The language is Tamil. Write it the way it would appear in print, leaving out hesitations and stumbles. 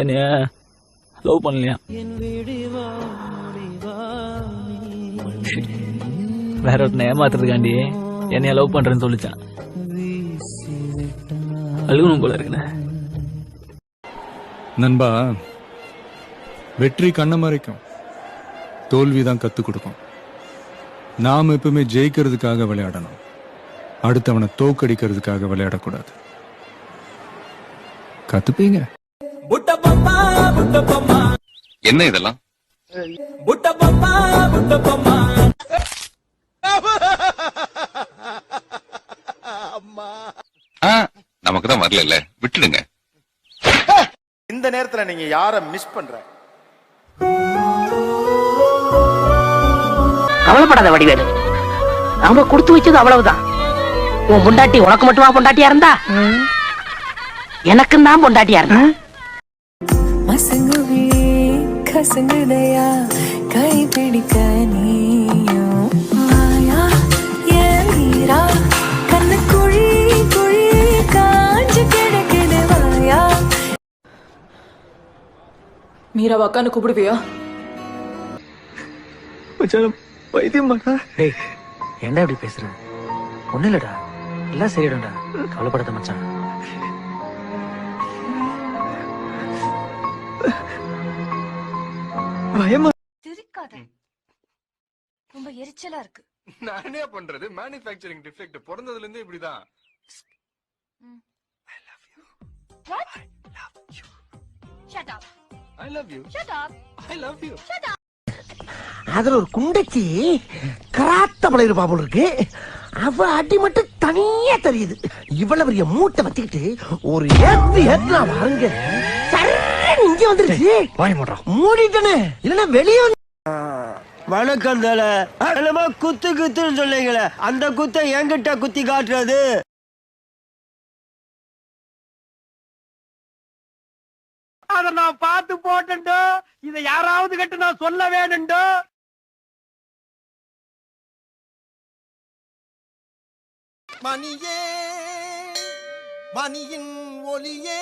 என்னைய லவ் பண்ணலையா? வேற ஒருத்தனை ஏமாத்துறதுக்காண்டி என்னைய லவ் பண்றேன்னு சொல்லிச்சான். அழுகணும் போல இருக்குண்ணே. நண்பா, வெற்றி கண்ண மறைக்கும், தோல்விதான் கத்து கொடுக்கும். நாம எப்பவுமே ஜெயிக்கிறதுக்காக விளையாடணும், அடுத்தவனை தோக்கடிக்கிறதுக்காக விளையாடக்கூடாது. கத்துப்பீங்க. என்ன இதெல்லாம்? நமக்கு தான் வரல, விட்டுடுங்க. இந்த நேரத்துல நீங்க யார மிஸ் பண்ற? கவலைப்படாத வடிவேலு, நாம கொடுத்து வச்சது அவ்வளவுதான். உன் பொண்டாட்டி உனக்கு மட்டுமா பொண்டாட்டியா இருந்தா? எனக்கும் தான் பொண்டாட்டியா இருந்தா. மசங்குவே கசங்குதையா கை பிடிக்க நீயும் மாயா ஏரா கண்ணு குழி குழி காஞ்சு கிடக்குது வாயா. மீரா அக்கான்னு கூப்பிடுவியா? வைத்தியம் பண்ணா. டேய், ஏன்டா இப்படி பேசுற? ஒண்ணு இல்லடா, எல்லாம் சரிடா, கவலைப்படாத மச்சான். பயமா சிரிக்காத, ரொம்ப எரிச்சலா இருக்கு. நான் என்ன பண்றது? மேனுஃபேக்சரிங் டிஃபெக்ட், பிறந்ததுல இருந்தே இப்படிதான். I love you. Shut up. I love you. Shut up. அதுல ஒரு குண்டைச்சி கராத்த பழம் இருப்பா போல இருக்கு. அவ அடி மட்டும் தனியா தெரியுது. இவ்வளவு பெரிய மூட்டை வச்சுக்கிட்டு ஒரு ஏத்து வாங்க இங்க வந்துருச்சு. மூடிட்டனே, இல்லன்னா வெளியே வணக்கம் தல. என்னமா குத்து குத்துன்னு சொன்னீங்களே, அந்த குத்தை என்கிட்ட குத்தி காட்டுறது. அத நான் பார்த்து போட்டோ, இதை யாராவது கிட்ட நான் சொல்ல வேணுண்டோ. மணியே, மணியின் ஒளியே.